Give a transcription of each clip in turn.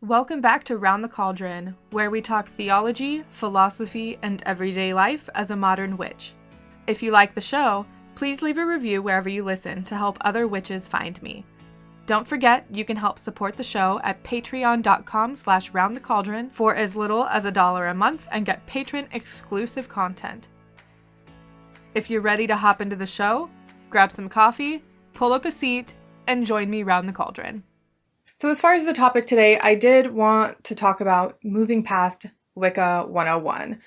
Welcome back to Round the Cauldron, where we talk theology, philosophy, and everyday life as a modern witch. If you like the show, please leave a review wherever you listen to help other witches find me. Don't forget, you can help support the show at patreon.com/roundthecauldron for as little as $1 a month and get patron-exclusive content. If you're ready to hop into the show, grab some coffee, pull up a seat, and join me round the cauldron. So as far as the topic today, I did want to talk about moving past Wicca 101.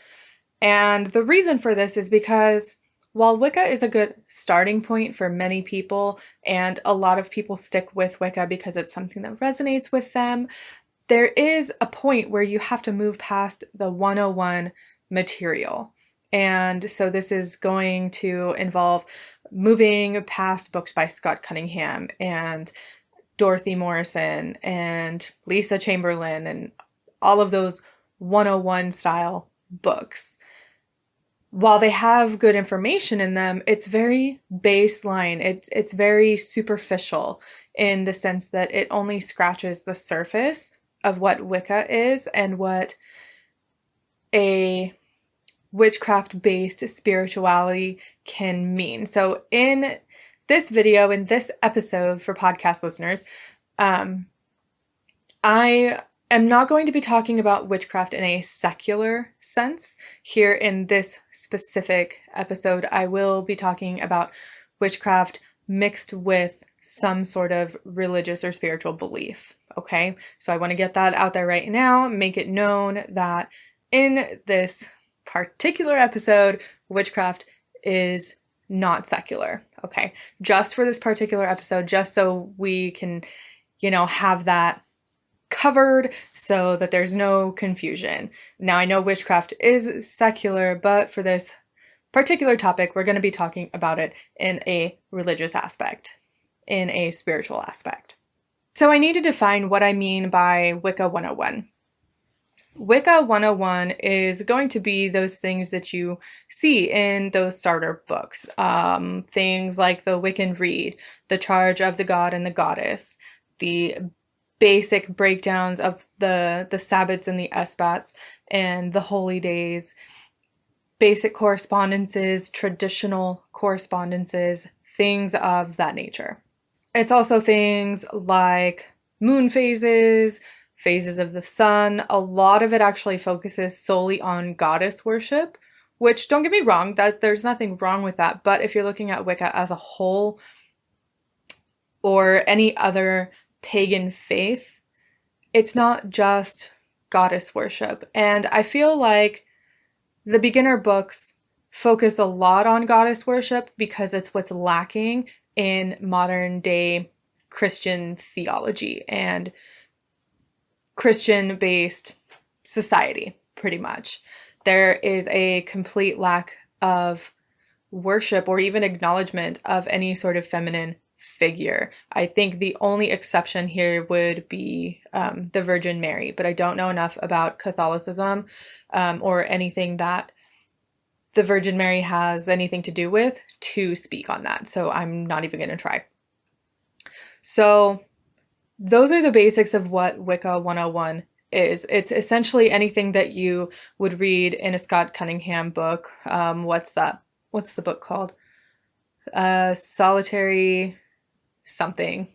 And the reason for this is because while Wicca is a good starting point for many people, and a lot of people stick with Wicca because it's something that resonates with them, there is a point where you have to move past the 101 material. And so this is going to involve moving past books by Scott Cunningham and Dorothy Morrison and Lisa Chamberlain and all of those 101 style books. While they have good information in them, it's very baseline. It's very superficial in the sense that it only scratches the surface of what Wicca is and what a witchcraft-based spirituality can mean. So in this video, in this episode for podcast listeners, I am not going to be talking about witchcraft in a secular sense. Here in this specific episode, I will be talking about witchcraft mixed with some sort of religious or spiritual belief. Okay, so I want to get that out there right now, make it known that in this particular episode, witchcraft is not secular. Okay, just for this particular episode, just so we can, have that covered so that there's no confusion. Now, I know witchcraft is secular, but for this particular topic, we're going to be talking about it in a religious aspect, in a spiritual aspect. So I need to define what I mean by Wicca 101. Wicca 101 is going to be those things that you see in those starter books. Things like the Wiccan Rede, the Charge of the God and the Goddess, the basic breakdowns of the Sabbats and the Esbats and the holy days, basic correspondences, traditional correspondences, things of that nature. It's also things like moon phases of the sun. A lot of it actually focuses solely on goddess worship, which, don't get me wrong, that there's nothing wrong with that. But if you're looking at Wicca as a whole or any other pagan faith, it's not just goddess worship. And I feel like the beginner books focus a lot on goddess worship because it's what's lacking in modern day Christian theology and Christian-based society, pretty much. There is a complete lack of worship or even acknowledgement of any sort of feminine figure. I think the only exception here would be the Virgin Mary, but I don't know enough about Catholicism or anything that the Virgin Mary has anything to do with to speak on that, so I'm not even going to try. So those are the basics of what Wicca 101 is. It's essentially anything that you would read in a Scott Cunningham book. What's the book called? Solitary something.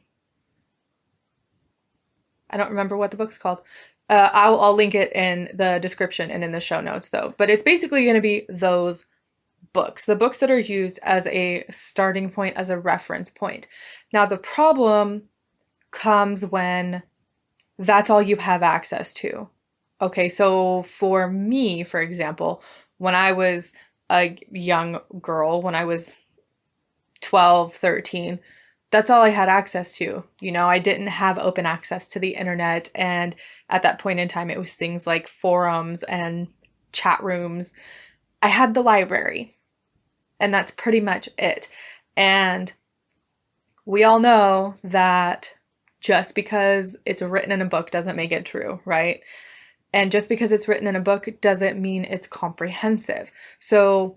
I don't remember what the book's called. I'll link it in the description and in the show notes though. But it's basically going to be those books, the books that are used as a starting point, as a reference point. Now the problem comes when that's all you have access to. Okay, so for me, for example, when I was a young girl, when I was 12, 13, that's all I had access to. I didn't have open access to the internet, and at that point in time, it was things like forums and chat rooms. I had the library, and that's pretty much it. And we all know that just because it's written in a book doesn't make it true, right? And just because it's written in a book doesn't mean it's comprehensive. So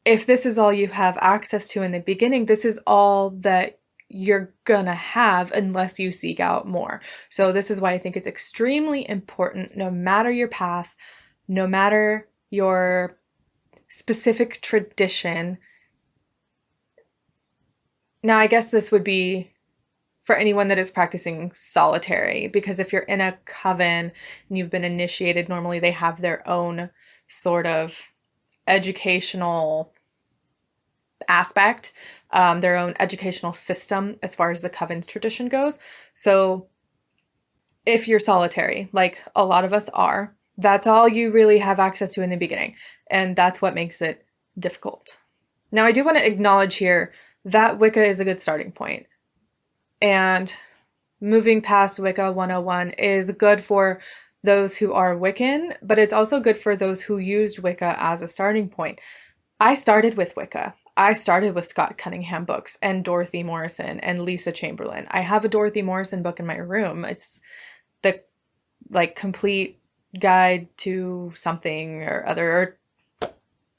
if this is all you have access to in the beginning, this is all that you're gonna have unless you seek out more. So this is why I think it's extremely important, no matter your path, no matter your specific tradition. Now, I guess this would be for anyone that is practicing solitary, because if you're in a coven and you've been initiated, normally they have their own sort of educational aspect, their own educational system as far as the coven's tradition goes. So if you're solitary, like a lot of us are, that's all you really have access to in the beginning. And that's what makes it difficult. Now, I do want to acknowledge here that Wicca is a good starting point. And moving past Wicca 101 is good for those who are Wiccan, but it's also good for those who used Wicca as a starting point. I started with Wicca. I started with Scott Cunningham books and Dorothy Morrison and Lisa Chamberlain. I have a Dorothy Morrison book in my room. It's the complete guide to something or other. Or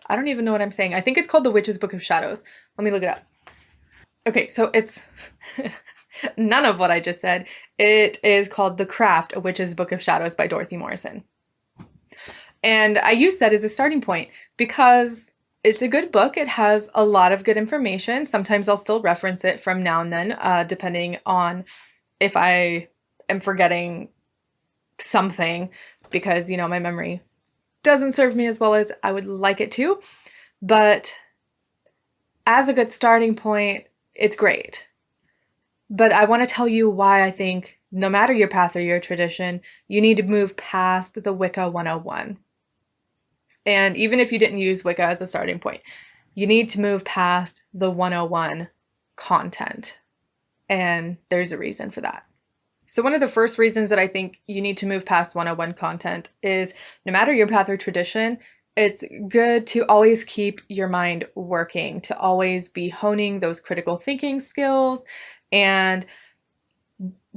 I don't even know what I'm saying. I think it's called The Witch's Book of Shadows. Let me look it up. Okay, so it's none of what I just said. It is called The Craft, A Witch's Book of Shadows by Dorothy Morrison. And I use that as a starting point because it's a good book. It has a lot of good information. Sometimes I'll still reference it from now and then, depending on if I am forgetting something, because, my memory doesn't serve me as well as I would like it to. But as a good starting point, it's great. But I want to tell you why I think no matter your path or your tradition, you need to move past the Wicca 101. And even if you didn't use Wicca as a starting point, you need to move past the 101 content. And there's a reason for that. So one of the first reasons that I think you need to move past 101 content is no matter your path or tradition, it's good to always keep your mind working, to always be honing those critical thinking skills and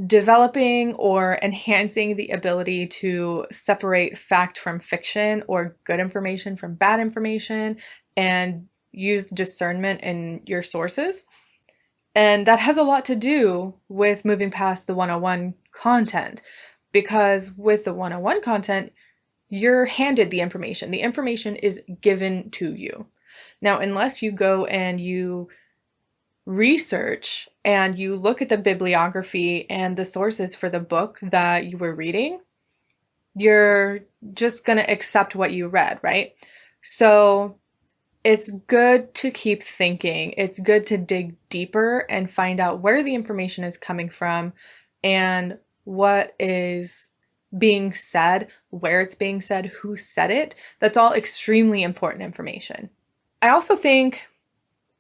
developing or enhancing the ability to separate fact from fiction or good information from bad information and use discernment in your sources. And that has a lot to do with moving past the 101 content, because with the 101 content, you're handed the information. The information is given to you. Now, unless you go and you research and you look at the bibliography and the sources for the book that you were reading, you're just going to accept what you read, right? So it's good to keep thinking. It's good to dig deeper and find out where the information is coming from and what is being said, where it's being said, who said it. That's all extremely important information. I also think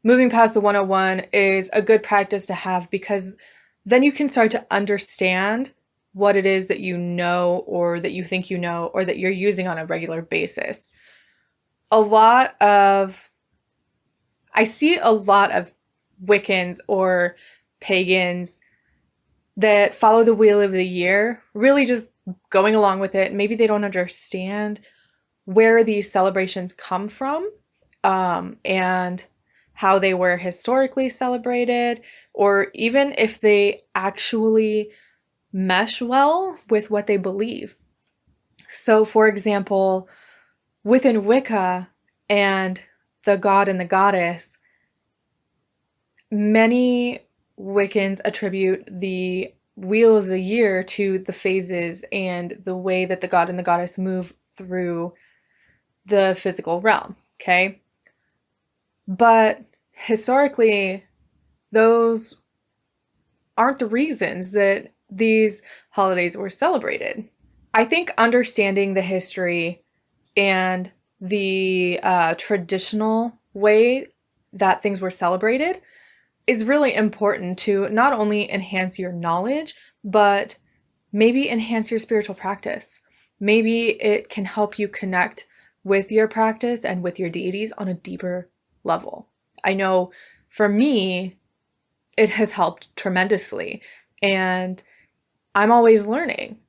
moving past the 101 is a good practice to have, because then you can start to understand what it is that you know or that you think you know or that you're using on a regular basis. I see a lot of Wiccans or pagans that follow the wheel of the year, really just going along with it. Maybe they don't understand where these celebrations come from, and how they were historically celebrated, or even if they actually mesh well with what they believe. So, for example, within Wicca and the god and the goddess, many Wiccans attribute the wheel of the year to the phases and the way that the god and the goddess move through the physical realm, okay? But historically, those aren't the reasons that these holidays were celebrated. I think understanding the history and the traditional way that things were celebrated is really important to not only enhance your knowledge, but maybe enhance your spiritual practice. Maybe it can help you connect with your practice and with your deities on a deeper level. I know for me, it has helped tremendously, and I'm always learning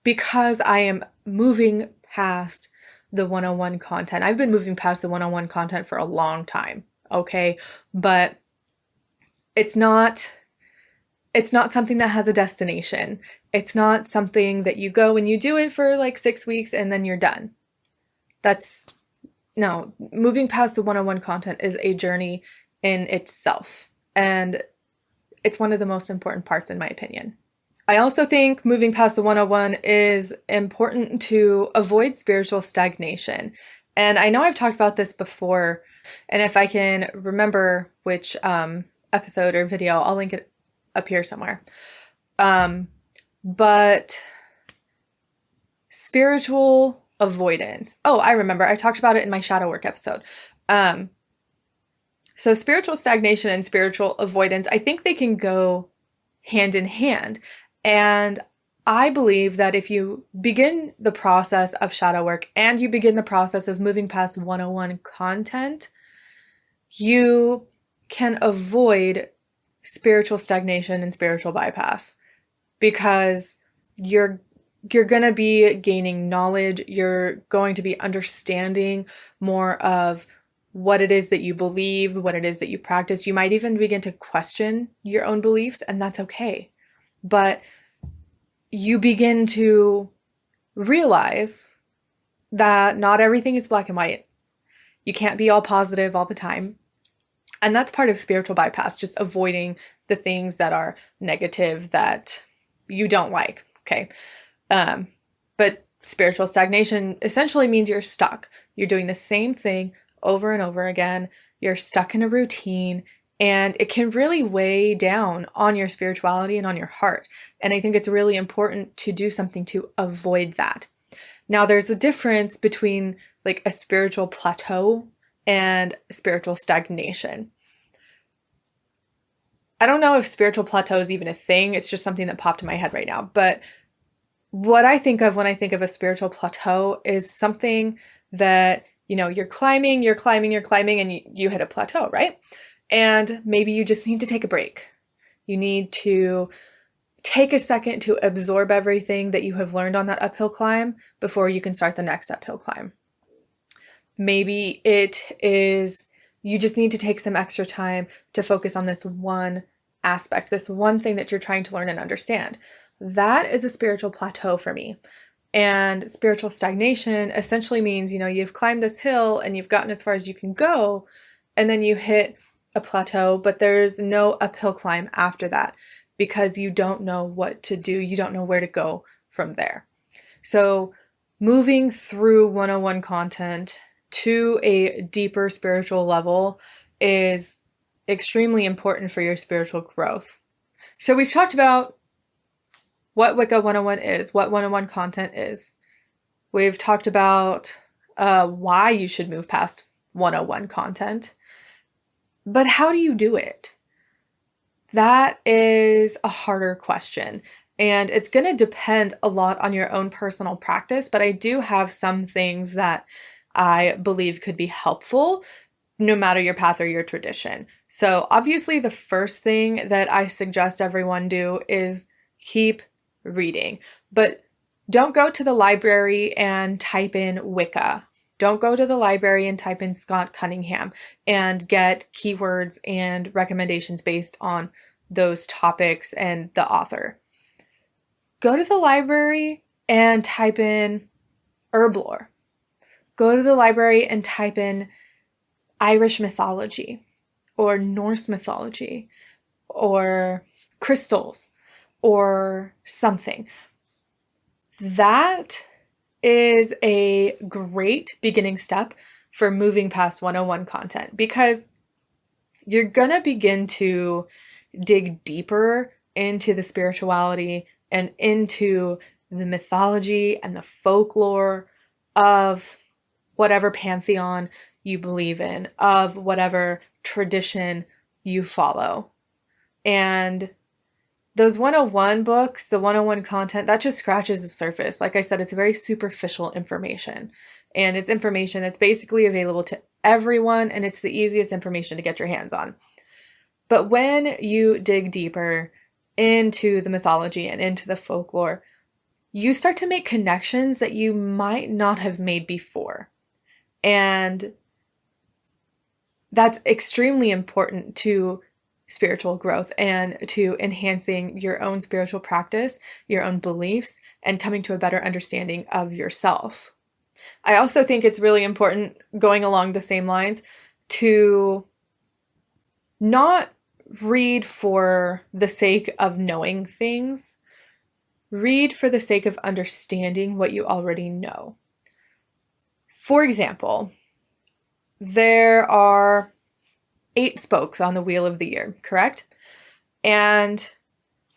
because I am moving past the 101 content. I've been moving past the 101 content for a long time, okay? But it's not it's not something that has a destination. It's not something that you go and you do it for like 6 weeks and then you're done. No, moving past the 101 content is a journey in itself. And it's one of the most important parts, in my opinion. I also think moving past the 101 is important to avoid spiritual stagnation. And I know I've talked about this before, and if I can remember which episode or video, I'll link it up here somewhere. But spiritual avoidance. Oh, I remember. I talked about it in my shadow work episode. So spiritual stagnation and spiritual avoidance, I think they can go hand in hand. And I believe that if you begin the process of shadow work and you begin the process of moving past 101 content, you can avoid spiritual stagnation and spiritual bypass, because you're going to be gaining knowledge. You're going to be understanding more of what it is that you believe, what it is that you practice. You might even begin to question your own beliefs, and that's okay. But you begin to realize that not everything is black and white. You can't be all positive all the time. And that's part of spiritual bypass, just avoiding the things that are negative that you don't like, okay? But spiritual stagnation essentially means you're stuck. You're doing the same thing over and over again. You're stuck in a routine, and it can really weigh down on your spirituality and on your heart. And I think it's really important to do something to avoid that. Now, there's a difference between like a spiritual plateau and spiritual stagnation. I don't know if spiritual plateau is even a thing. It's just something that popped in my head right now. But what I think of when I think of a spiritual plateau is something that, you're climbing, and you hit a plateau, right? And maybe you just need to take a break. You need to take a second to absorb everything that you have learned on that uphill climb before you can start the next uphill climb. Maybe it is you just need to take some extra time to focus on this one aspect, this one thing that you're trying to learn and understand. That is a spiritual plateau for me. And spiritual stagnation essentially means, you've climbed this hill and you've gotten as far as you can go, and then you hit a plateau, but there's no uphill climb after that because you don't know what to do. You don't know where to go from there. So moving through 101 content to a deeper spiritual level is extremely important for your spiritual growth. So we've talked about what Wicca 101 is, what 101 content is. We've talked about why you should move past 101 content. But how do you do it? That is a harder question. And it's going to depend a lot on your own personal practice, but I do have some things that I believe could be helpful no matter your path or your tradition. So obviously the first thing that I suggest everyone do is keep reading, but don't go to the library and type in Wicca. Don't go to the library and type in Scott Cunningham and get keywords and recommendations based on those topics and the author. Go to the library and type in herb lore. Go to the library and type in Irish mythology or Norse mythology or crystals or something. That is a great beginning step for moving past 101 content, because you're going to begin to dig deeper into the spirituality and into the mythology and the folklore of whatever pantheon you believe in, of whatever tradition you follow. And those 101 books, the 101 content, that just scratches the surface. Like I said, it's very superficial information. And it's information that's basically available to everyone, and it's the easiest information to get your hands on. But when you dig deeper into the mythology and into the folklore, you start to make connections that you might not have made before. And that's extremely important to spiritual growth and to enhancing your own spiritual practice, your own beliefs, and coming to a better understanding of yourself. I also think it's really important, going along the same lines, to not read for the sake of knowing things. Read for the sake of understanding what you already know. For example, there are 8 spokes on the wheel of the year, correct? And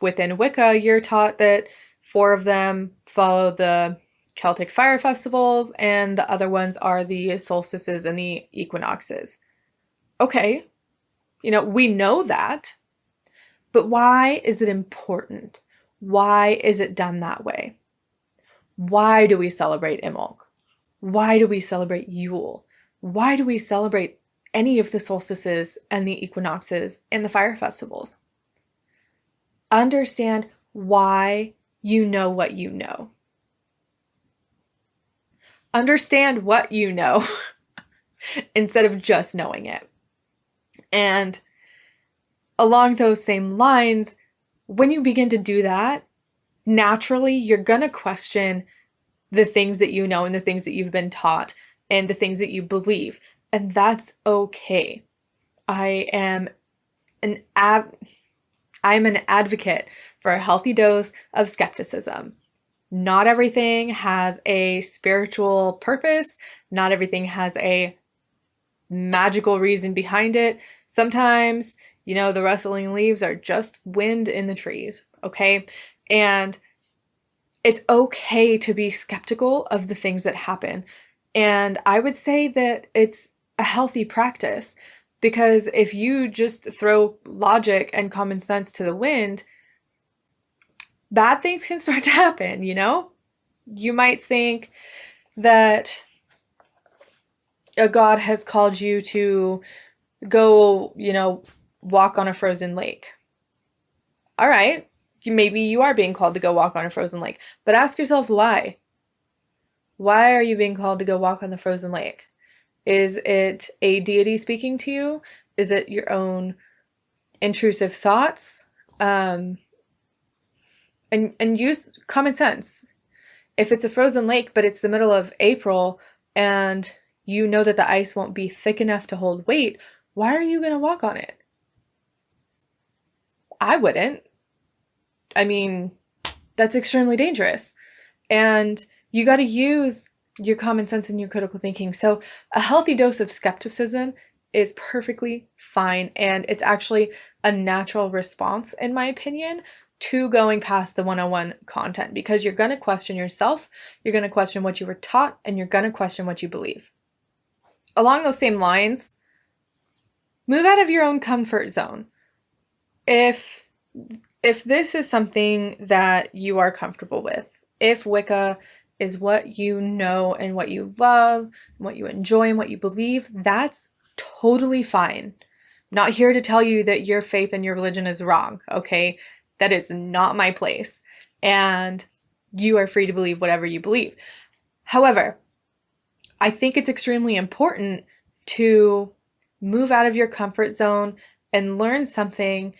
within Wicca, you're taught that 4 of them follow the Celtic fire festivals, and the other ones are the solstices and the equinoxes. Okay, we know that, but why is it important? Why is it done that way? Why do we celebrate Imbolc? Why do we celebrate Yule? Why do we celebrate any of the solstices and the equinoxes and the fire festivals? Understand why you know what you know. Understand what you know instead of just knowing it. And along those same lines, when you begin to do that, naturally you're going to question the things that you know and the things that you've been taught and the things that you believe. And that's okay. I'm an advocate for a healthy dose of skepticism. Not everything has a spiritual purpose. Not everything has a magical reason behind it. Sometimes, the rustling leaves are just wind in the trees, okay? And it's okay to be skeptical of the things that happen. And I would say that it's a healthy practice, because if you just throw logic and common sense to the wind, bad things can start to happen, You might think that a god has called you to go, walk on a frozen lake. All right, maybe you are being called to go walk on a frozen lake, but ask yourself why. Why are you being called to go walk on the frozen lake? Is it a deity speaking to you? Is it your own intrusive thoughts? And use common sense. If it's a frozen lake, but it's the middle of April and you know that the ice won't be thick enough to hold weight, why are you going to walk on it? I wouldn't. I mean, that's extremely dangerous. And you got to use your common sense and your critical thinking. So a healthy dose of skepticism is perfectly fine. And it's actually a natural response, in my opinion, to going past the 101 content, because you're going to question yourself, you're going to question what you were taught, and you're going to question what you believe. Along those same lines, move out of your own comfort zone. If this is something that you are comfortable with, if Wicca is what you know and what you love, and what you enjoy and what you believe, that's totally fine. I'm not here to tell you that your faith and your religion is wrong, okay? That is not my place. And you are free to believe whatever you believe. However, I think it's extremely important to move out of your comfort zone and learn something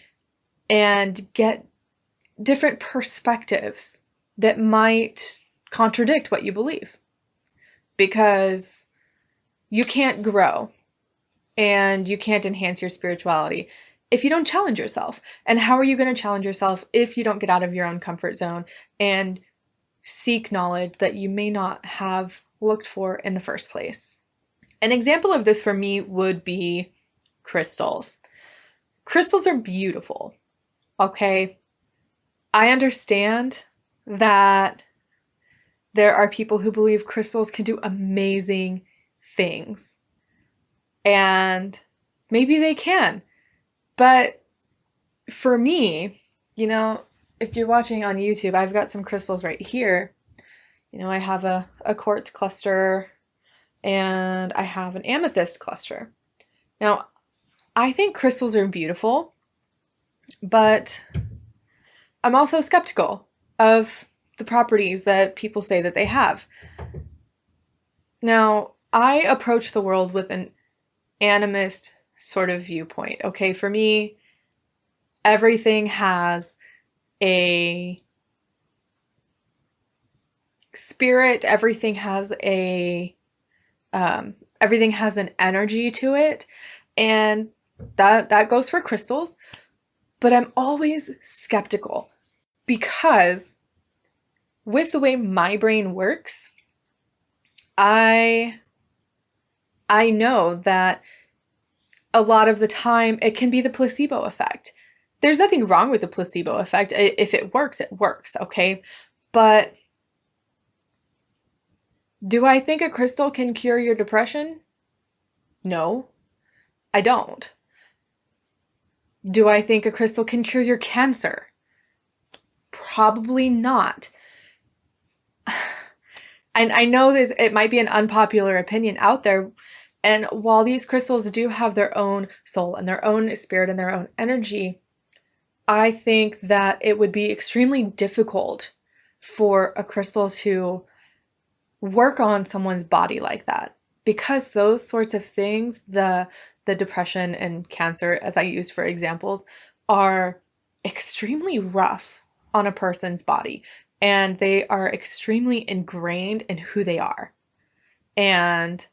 and get different perspectives that might contradict what you believe. Because you can't grow and you can't enhance your spirituality if you don't challenge yourself. And how are you going to challenge yourself if you don't get out of your own comfort zone and seek knowledge that you may not have looked for in the first place? An example of this for me would be crystals. Crystals are beautiful, okay? I understand that there are people who believe crystals can do amazing things. And maybe they can. But for me, if you're watching on YouTube, I've got some crystals right here. I have a quartz cluster and I have an amethyst cluster. Now, I think crystals are beautiful, but I'm also skeptical of the properties that people say that they have. Now, I approach the world with an animist sort of viewpoint. Okay, for me, everything has a spirit, everything has an energy to it, and that goes for crystals. But I'm always skeptical because with the way my brain works, I know that a lot of the time it can be the placebo effect. There's nothing wrong with the placebo effect. If it works, okay? But do I think a crystal can cure your depression? No, I don't. Do I think a crystal can cure your cancer? Probably not. And I know it might be an unpopular opinion out there. And while these crystals do have their own soul and their own spirit and their own energy, I think that it would be extremely difficult for a crystal to work on someone's body like that, because those sorts of things, the depression and cancer, as I use for examples, are extremely rough on a person's body, and they are extremely ingrained in who they are. And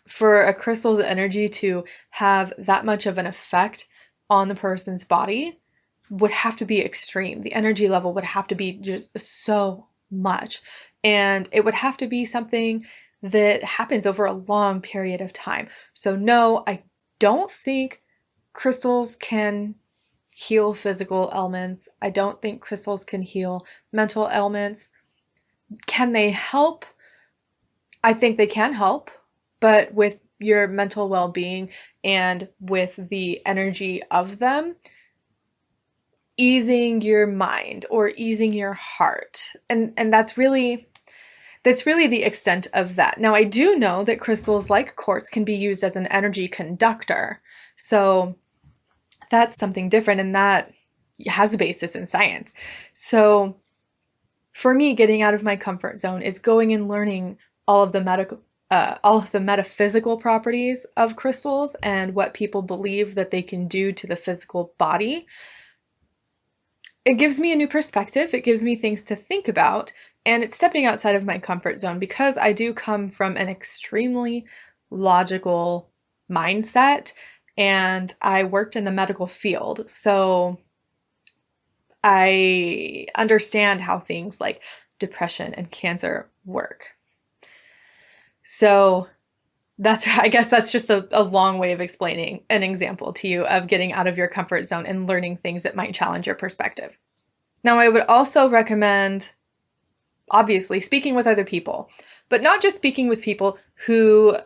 for a crystal's energy to have that much of an effect on the person's body would have to be extreme. The energy level would have to be just so much. And it would have to be something that happens over a long period of time. So no, I don't think crystals can heal physical ailments. I don't think crystals can heal mental ailments. Can they help? I think they can help, but with your mental well-being and with the energy of them, easing your mind or easing your heart. And that's really the extent of that. Now, I do know that crystals like quartz can be used as an energy conductor. So that's something different, and that has a basis in science. So for me, getting out of my comfort zone is going and learning all of the metaphysical properties of crystals and what people believe that they can do to the physical body. It gives me a new perspective. It gives me things to think about, and it's stepping outside of my comfort zone because I do come from an extremely logical mindset, and I worked in the medical field. So I understand how things like depression and cancer work. So I guess that's just a long way of explaining an example to you of getting out of your comfort zone and learning things that might challenge your perspective. Now, I would also recommend, obviously, speaking with other people, but not just speaking with people who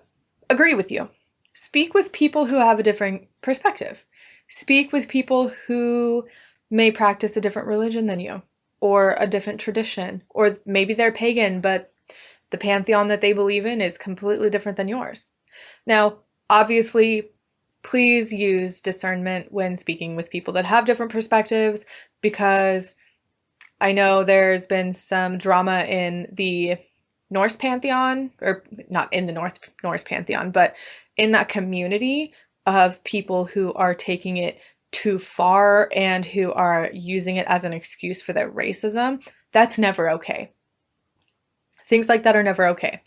agree with you. Speak with people who have a different perspective. Speak with people who may practice a different religion than you, or a different tradition, or maybe they're pagan, but the pantheon that they believe in is completely different than yours. Now, obviously, please use discernment when speaking with people that have different perspectives, because I know there's been some drama in the Norse pantheon, or not in the Norse pantheon, but in that community of people who are taking it too far and who are using it as an excuse for their racism. That's never okay. Things like that are never okay.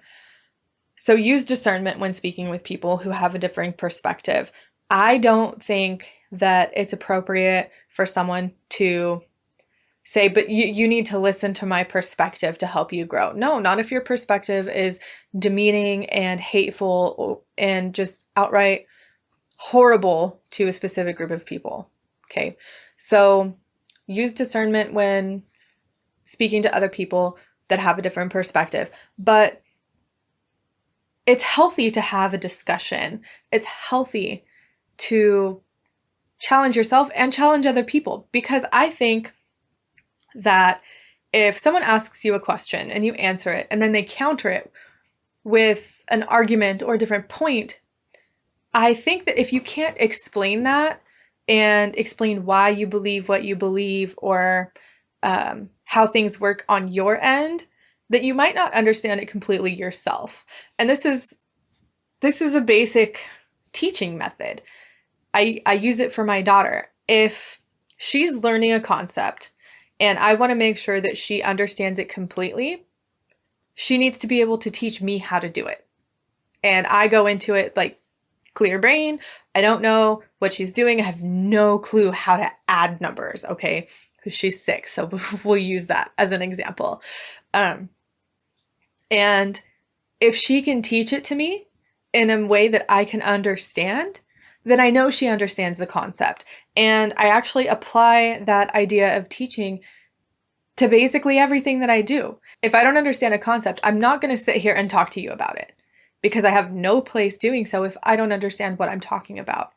So use discernment when speaking with people who have a differing perspective. I don't think that it's appropriate for someone to say, but you need to listen to my perspective to help you grow. No, not if your perspective is demeaning and hateful and just outright horrible to a specific group of people. Okay, so use discernment when speaking to other people that have a different perspective. But it's healthy to have a discussion. It's healthy to challenge yourself and challenge other people, because I think that if someone asks you a question and you answer it and then they counter it with an argument or a different point, I think that if you can't explain that and explain why you believe what you believe, or how things work on your end, that you might not understand it completely yourself. And this is a basic teaching method. I use it for my daughter. if she's learning a concept and I want to make sure that she understands it completely, she needs to be able to teach me how to do it. And I go into it like clear brain. I don't know what she's doing. I have no clue how to add numbers, okay? Because she's 6, so we'll use that as an example. And if she can teach it to me in a way that I can understand, then I know she understands the concept. And I actually apply that idea of teaching to basically everything that I do. If I don't understand a concept, I'm not going to sit here and talk to you about it because I have no place doing so if I don't understand what I'm talking about.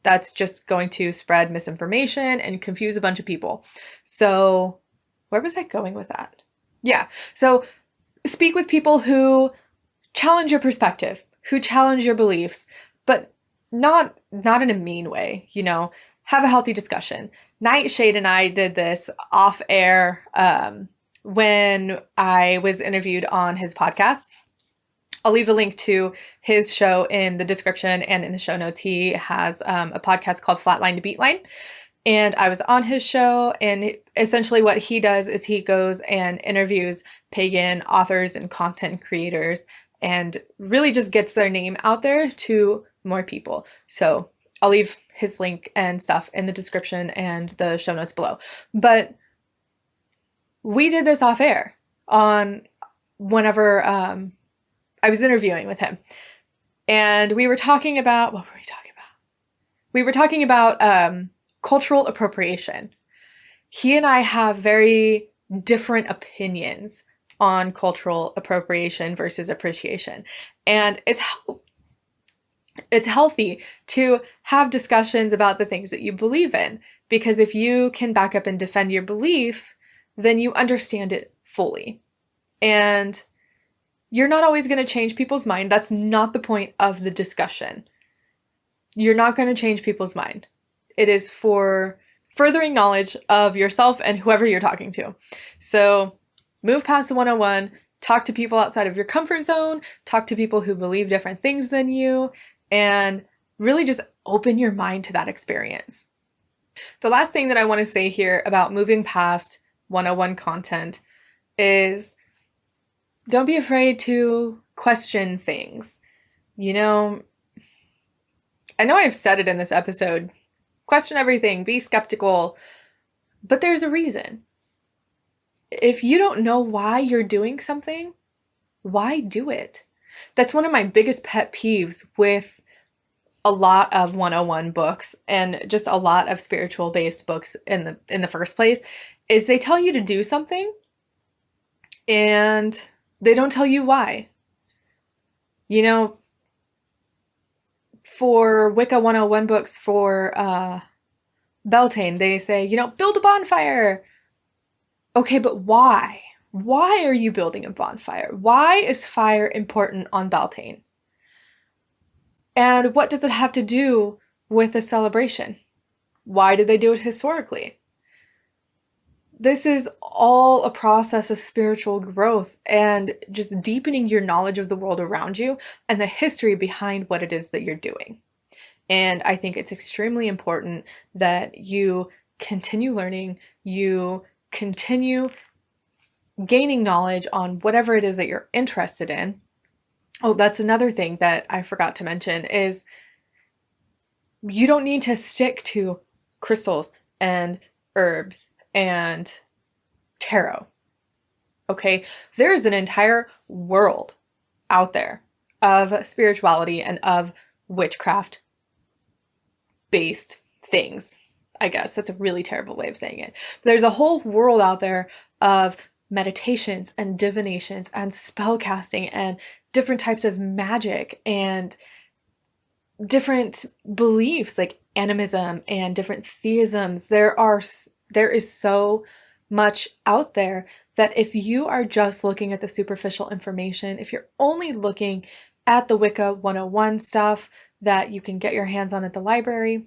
That's just going to spread misinformation and confuse a bunch of people. So where was I going with that? Yeah. So speak with people who challenge your perspective, who challenge your beliefs, but not in a mean way, you know, have a healthy discussion. Nightshade and I did this off air when I was interviewed on his podcast. I'll leave a link to his show in the description and in the show notes. He has a podcast called Flatline to Beatline. And I was on his show, and essentially what he does is he goes and interviews pagan authors and content creators and really just gets their name out there to more people. So I'll leave his link and stuff in the description and the show notes below. But we did this off air on whenever I was interviewing with him. And we were talking about, what were we talking about? We were talking about cultural appropriation. He and I have very different opinions on cultural appropriation versus appreciation. And it's healthy to have discussions about the things that you believe in, because if you can back up and defend your belief, then you understand it fully. And you're not always going to change people's mind. That's not the point of the discussion. You're not going to change people's mind. It is for furthering knowledge of yourself and whoever you're talking to. So move past the 101, talk to people outside of your comfort zone, talk to people who believe different things than you, and really just open your mind to that experience. The last thing that I want to say here about moving past 101 content is don't be afraid to question things. You know, I know I've said it in this episode, question everything, be skeptical, but there's a reason. If you don't know why you're doing something, why do it? That's one of my biggest pet peeves with a lot of 101 books and just a lot of spiritual based books in the first place is they tell you to do something and they don't tell you why. You know, for Wicca 101 books for Beltane, they say, you know, build a bonfire. Okay, but why? Why are you building a bonfire? Why is fire important on Beltane? And what does it have to do with the celebration? Why did they do it historically? This is all a process of spiritual growth and just deepening your knowledge of the world around you and the history behind what it is that you're doing. And I think it's extremely important that you continue learning, you continue gaining knowledge on whatever it is that you're interested in. Oh, that's another thing that I forgot to mention is you don't need to stick to crystals and herbs and tarot. Okay? There is an entire world out there of spirituality and of witchcraft based things. I guess that's a really terrible way of saying it. But there's a whole world out there of meditations and divinations and spellcasting and different types of magic and different beliefs like animism and different theisms. There is so much out there that if you are just looking at the superficial information, if you're only looking at the Wicca 101 stuff that you can get your hands on at the library,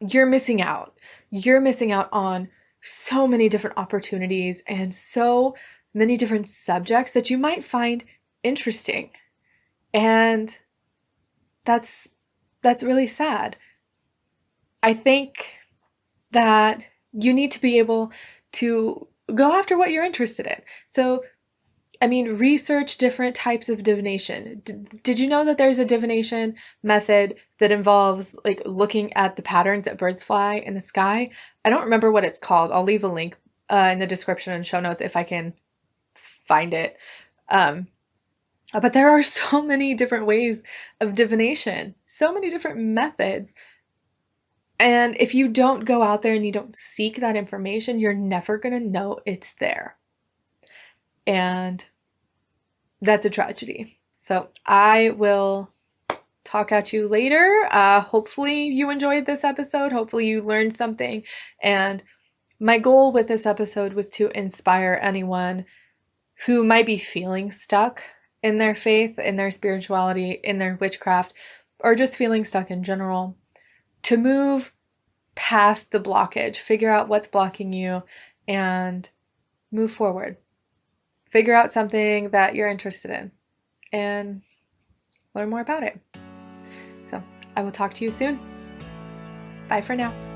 you're missing out. You're missing out on so many different opportunities and so many different subjects that you might find interesting. And that's really sad. I think that you need to be able to go after what you're interested in. So, I mean, research different types of divination. Did you know that there's a divination method that involves like looking at the patterns that birds fly in the sky? I don't remember what it's called. I'll leave a link in the description and show notes if I can find it. But there are so many different ways of divination, so many different methods. And if you don't go out there and you don't seek that information, you're never going to know it's there. And that's a tragedy. So I will talk at you later. Hopefully you enjoyed this episode. Hopefully you learned something. And my goal with this episode was to inspire anyone who might be feeling stuck in their faith, in their spirituality, in their witchcraft, or just feeling stuck in general, to move past the blockage, figure out what's blocking you, and move forward. Figure out something that you're interested in and learn more about it. So I will talk to you soon. Bye for now.